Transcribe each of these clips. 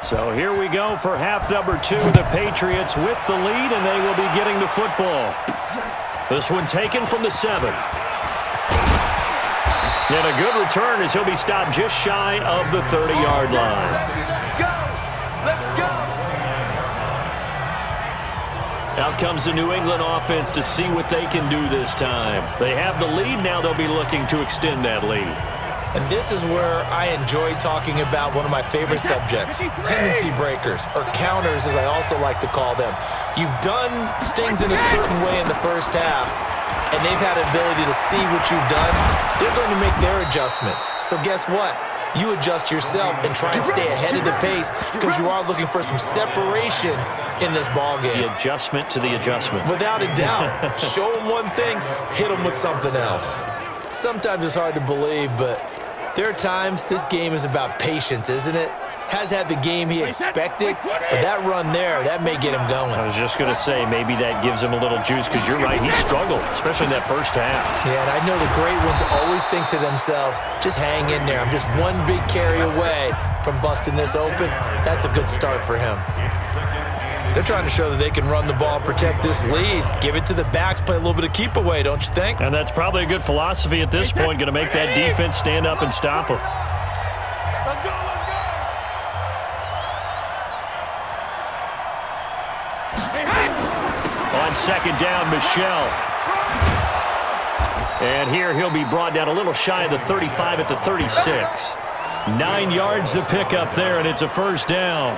So here we go for half number 2. The Patriots with the lead, and they will be getting the football. This one taken from the 7. And a good return as he'll be stopped just shy of the 30-yard line. Let's go! Out comes the New England offense to see what they can do this time. They have the lead. Now they'll be looking to extend that lead. And this is where I enjoy talking about one of my favorite subjects, tendency breakers, or counters as I also like to call them. You've done things in a certain way in the first half, and they've had the ability to see what you've done. They're going to make their adjustments. So guess what? You adjust yourself and try and stay ahead of the pace because you are looking for some separation in this ballgame. The adjustment to the adjustment. Without a doubt. Show them one thing, hit them with something else. Sometimes it's hard to believe, but there are times this game is about patience, isn't it? Has had the game he expected, but that run there, that may get him going. I was just going to say, maybe that gives him a little juice because you're right, he struggled, especially in that first half. Yeah, and I know the great ones always think to themselves, just hang in there. I'm just one big carry away from busting this open. That's a good start for him. They're trying to show that they can run the ball and protect this lead. Give it to the backs, play a little bit of keep away, don't you think? And that's probably a good philosophy at this point, going to make that defense stand up and stop them. Let's go! On second down, Michelle. And here he'll be brought down a little shy of the 35 at the 36. 9 yards to pick up there, and it's a first down.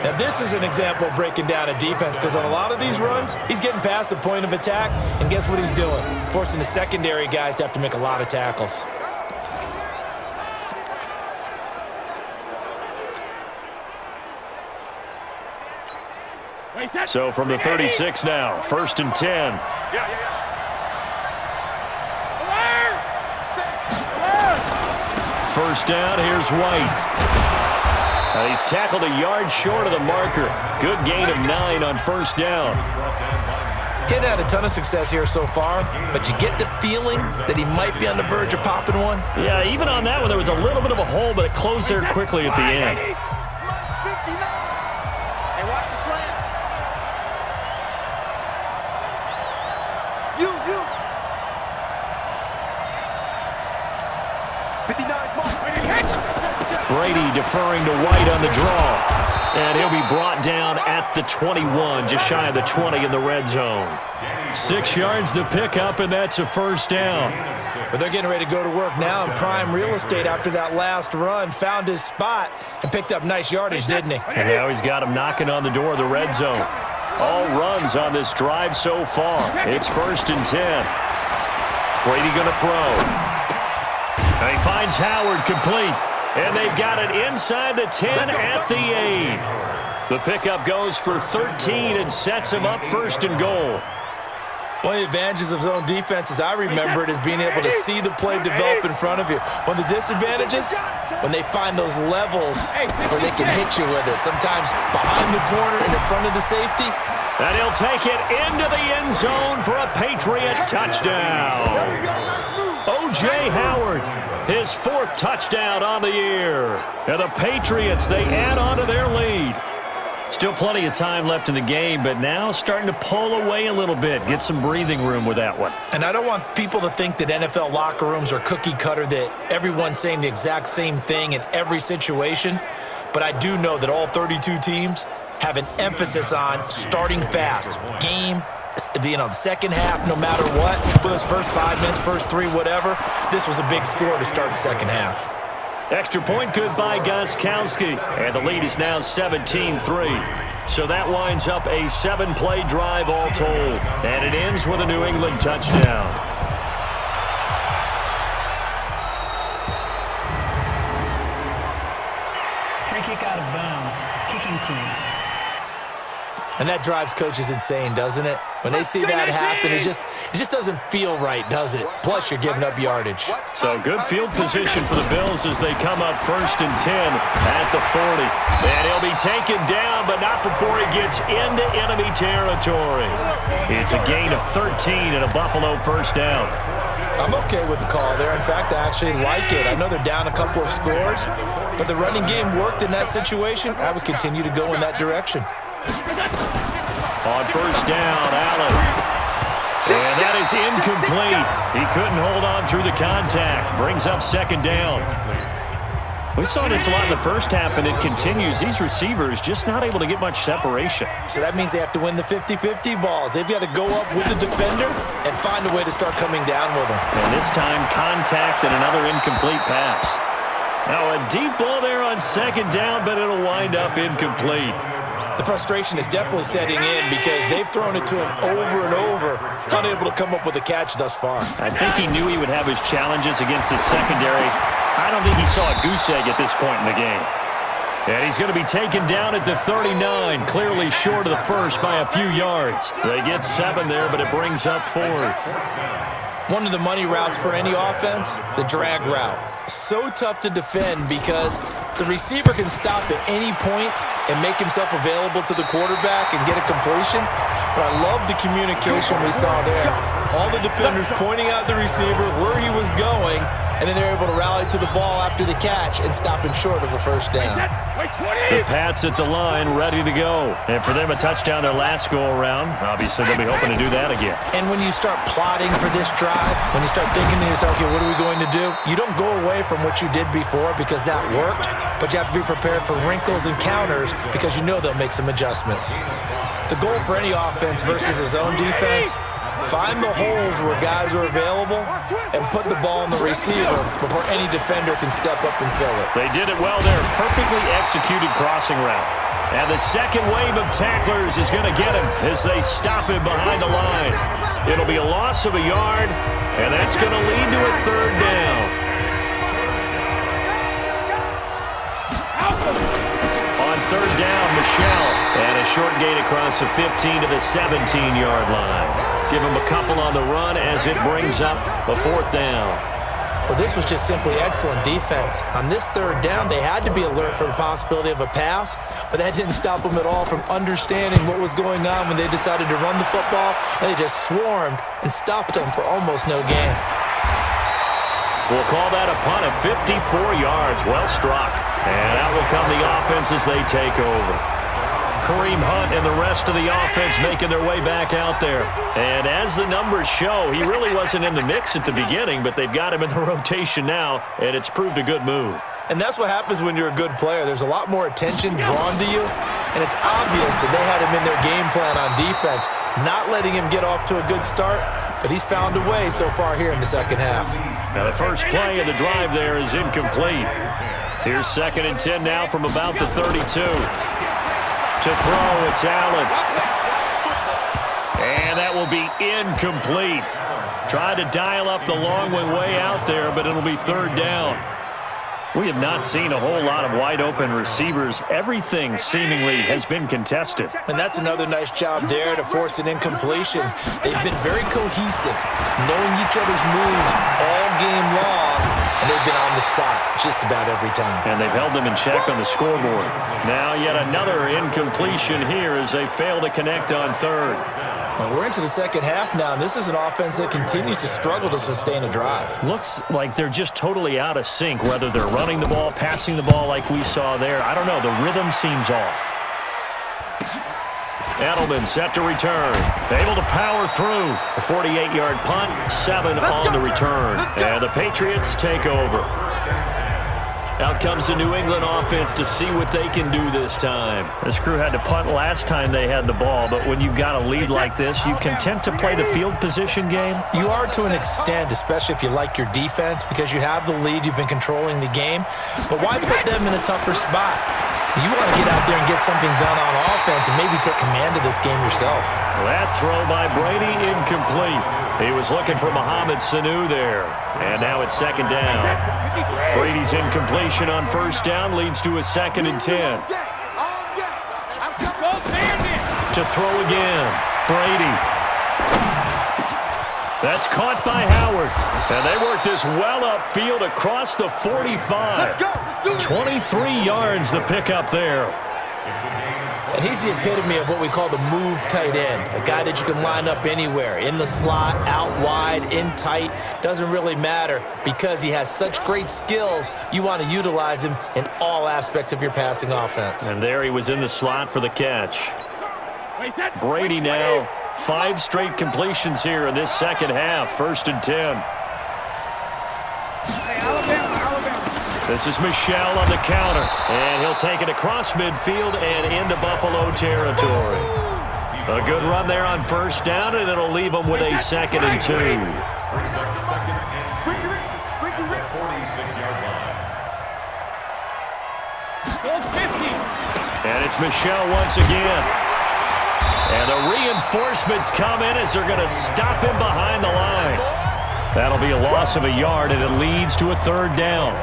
Now, this is an example of breaking down a defense because on a lot of these runs, he's getting past the point of attack, and guess what he's doing? Forcing the secondary guys to have to make a lot of tackles. So from the 36 now, 1st and 10. First down, here's White. He's tackled a yard short of the marker. Good gain of 9 on first down. He's had a ton of success here so far, but you get the feeling that he might be on the verge of popping one. Yeah, even on that one, there was a little bit of a hole, but it closed there quickly at the end. Hey, watch the slant. You. 59. Brady deferring to White on the draw. And he'll be brought down at the 21, just shy of the 20 in the red zone. 6 yards to pick up, and that's a first down. But they're getting ready to go to work now in prime real estate after that last run. Found his spot and picked up nice yardage, didn't he? And now he's got him knocking on the door of the red zone. All runs on this drive so far. It's 1st and 10. Brady going to throw. And he finds Howard complete. And they've got it inside the 10 at the 8. The pickup goes for 13 and sets him up 1st and goal. One of the advantages of zone defense, as I remember it, is being able to see the play develop in front of you. One of the disadvantages, when they find those levels where they can hit you with it, sometimes behind the corner and in front of the safety. And he'll take it into the end zone for a Patriot touchdown. O.J. Howard, his 4th touchdown on the year. And the Patriots, they add on to their lead. Still plenty of time left in the game, but now starting to pull away a little bit. Get some breathing room with that one. And I don't want people to think that NFL locker rooms are cookie cutter, that everyone's saying the exact same thing in every situation. But I do know that all 32 teams have an emphasis on starting fast. Game, the second half, no matter what, whether it's first 5 minutes, first 3, whatever, this was a big score to start the second half. Extra point good by Gostkowski, and the lead is now 17-3. So that winds up a 7-play drive all told, and it ends with a New England touchdown. Free kick out of bounds, kicking team. And that drives coaches insane, doesn't it? When they see that happen, it just doesn't feel right, does it? Plus, you're giving up yardage. So good field position for the Bills as they come up 1st and 10 at the 40. And he'll be taken down, but not before he gets into enemy territory. It's a gain of 13 and a Buffalo first down. I'm okay with the call there. In fact, I actually like it. I know they're down a couple of scores, but the running game worked in that situation. I would continue to go in that direction. On first down, Allen. And that is incomplete. He couldn't hold on through the contact. Brings up second down. We saw this a lot in the first half, and it continues. These receivers just not able to get much separation. So that means they have to win the 50-50 balls. They've got to go up with the defender and find a way to start coming down with them. And this time, contact and another incomplete pass. Now a deep ball there on second down, but it'll wind up incomplete. The frustration is definitely setting in because they've thrown it to him over and over, unable to come up with a catch thus far. I think he knew he would have his challenges against his secondary. I don't think he saw a goose egg at this point in the game. And he's going to be taken down at the 39, clearly short of the first by a few yards. They get 7 there, but it brings up 4th. One of the money routes for any offense, the drag route. So tough to defend because the receiver can stop at any point and make himself available to the quarterback and get a completion. But I love the communication we saw there. All the defenders pointing out the receiver, where he was going, and then they're able to rally to the ball after the catch and stop him short of a first down. The Pats at the line, ready to go. And for them, a touchdown their last go-around. Obviously, they'll be hoping to do that again. And when you start plotting for this drive, when you start thinking to yourself, okay, what are we going to do? You don't go away from what you did before because that worked, but you have to be prepared for wrinkles and counters because you know they'll make some adjustments. The goal for any offense versus his own defense, find the holes where guys are available and put the ball on the receiver before any defender can step up and fill it. They did it well there. Perfectly executed crossing route. And the second wave of tacklers is going to get him as they stop him behind the line. It'll be a loss of a yard, and that's going to lead to a third down. On third down, Michelle. And a short gain across the 15 to the 17-yard line. Give him a couple on the run as it brings up the 4th down. Well, this was just simply excellent defense. On this third down, they had to be alert for the possibility of a pass, but that didn't stop them at all from understanding what was going on when they decided to run the football, and they just swarmed and stopped them for almost no gain. We'll call that a punt of 54 yards. Well struck. And out will come the offense as they take over. Kareem Hunt and the rest of the offense making their way back out there. And as the numbers show, he really wasn't in the mix at the beginning, but they've got him in the rotation now, and it's proved a good move. And that's what happens when you're a good player. There's a lot more attention drawn to you, and it's obvious that they had him in their game plan on defense, not letting him get off to a good start, but he's found a way so far here in the second half. Now the first play of the drive there is incomplete. Here's 2nd and 10 now from about the 32. To throw, it's Allen. And that will be incomplete. Tried to dial up the long way out there, but it'll be third down. We have not seen a whole lot of wide-open receivers. Everything seemingly has been contested. And that's another nice job there to force an incompletion. They've been very cohesive, knowing each other's moves all game long, and they've been on the spot just about every time. And they've held them in check on the scoreboard. Now yet another incompletion here as they fail to connect on third. Well, we're into the second half now, and this is an offense that continues to struggle to sustain a drive. Looks like they're just totally out of sync, whether they're running the ball, passing the ball like we saw there. I don't know. The rhythm seems off. Edelman set to return. Able to power through. A 48-yard punt, 7 on the return. And the Patriots take over. Out comes the New England offense to see what they can do this time. This crew had to punt last time they had the ball, but when you've got a lead like this, you content to play the field position game? You are to an extent, especially if you like your defense, because you have the lead, you've been controlling the game. But why put them in a tougher spot? You want to get out there and get something done on offense and maybe take command of this game yourself. That throw by Brady incomplete. He was looking for Mohamed Sanu there. And now it's second down. Brady's incompletion on first down leads to a 2nd and 10. To throw again. Brady. That's caught by Howard. And they work this well upfield across the 45. 23 yards the pickup there. And he's the epitome of what we call the move tight end, a guy that you can line up anywhere, in the slot, out wide, in tight, doesn't really matter because he has such great skills. You want to utilize him in all aspects of your passing offense. And there he was in the slot for the catch. Brady now, 5 straight completions here in this second half, 1st and 10. This is Michel on the counter, and he'll take it across midfield and into Buffalo territory. A good run there on 1st down, and it'll leave them with a 2nd and 2. And it's Michel once again. And the reinforcements come in as they're going to stop him behind the line. That'll be a loss of a yard, and it leads to a 3rd down.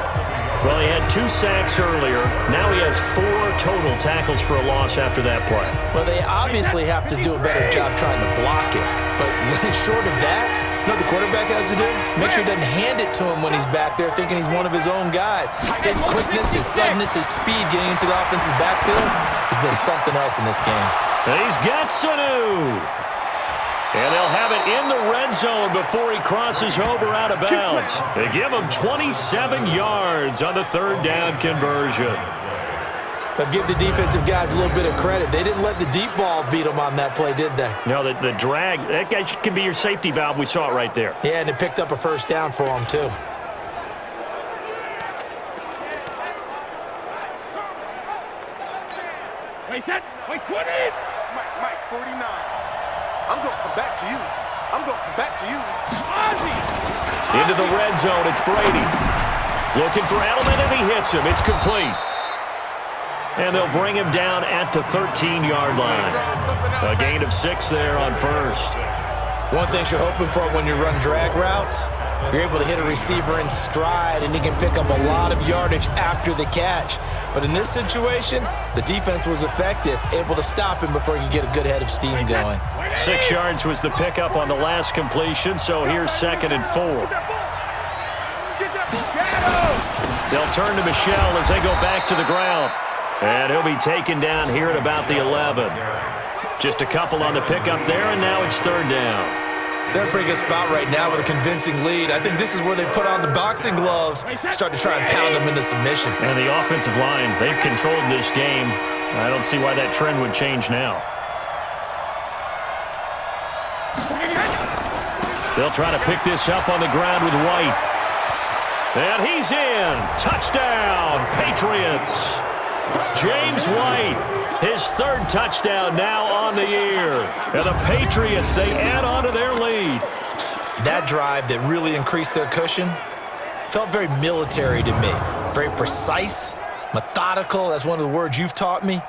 Well, he had 2 sacks earlier. Now he has 4 total tackles for a loss after that play. Well, they obviously have to do a better job trying to block it. But short of that, you know what the quarterback has to do? Make sure he doesn't hand it to him when he's back there thinking he's one of his own guys. His quickness, his suddenness, his speed getting into the offense's backfield has been something else in this game. And he's got Sanu. And they'll have it in the red zone before he crosses over out of bounds. They give him 27 yards on the 3rd down conversion. But give the defensive guys a little bit of credit. They didn't let the deep ball beat them on that play, did they? No, the drag, that guy can be your safety valve. We saw it right there. Yeah, and it picked up a 1st down for him, too. Wait, 20! Mike, 49. I'm going to come back to you. I'm going to come back to you. Into the red zone, it's Brady. Looking for Edelman, and he hits him. It's complete. And they'll bring him down at the 13-yard line. A gain of 6 there on 1st. One thing you're hoping for when you run drag routes, you're able to hit a receiver in stride, and he can pick up a lot of yardage after the catch. But in this situation, the defense was effective, able to stop him before he could get a good head of steam going. 6 yards was the pickup on the last completion, so here's 2nd and 4. They'll turn to Michel as they go back to the ground. And he'll be taken down here at about the 11. Just a couple on the pickup there, and now it's 3rd down. They're in a pretty good spot right now with a convincing lead. I think this is where they put on the boxing gloves, start to try and pound them into submission. And the offensive line, they've controlled this game. I don't see why that trend would change now. They'll try to pick this up on the ground with White. And he's in. Touchdown, Patriots. James White, his 3rd touchdown now on the year. And the Patriots, they add on to their lead. That drive that really increased their cushion felt very military to me. Very precise, methodical. That's one of the words you've taught me.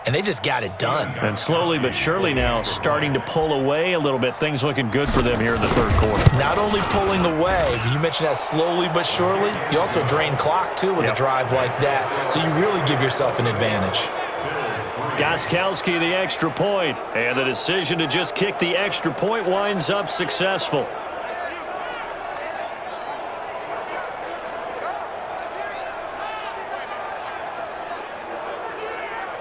And they just got it done. And slowly but surely now starting to pull away a little bit. Things looking good for them here in the 3rd quarter. Not only pulling away, but you mentioned that slowly but surely. You also drain clock, too, with a drive like that. So you really give yourself an advantage. Gostkowski the extra point. And the decision to just kick the extra point winds up successful.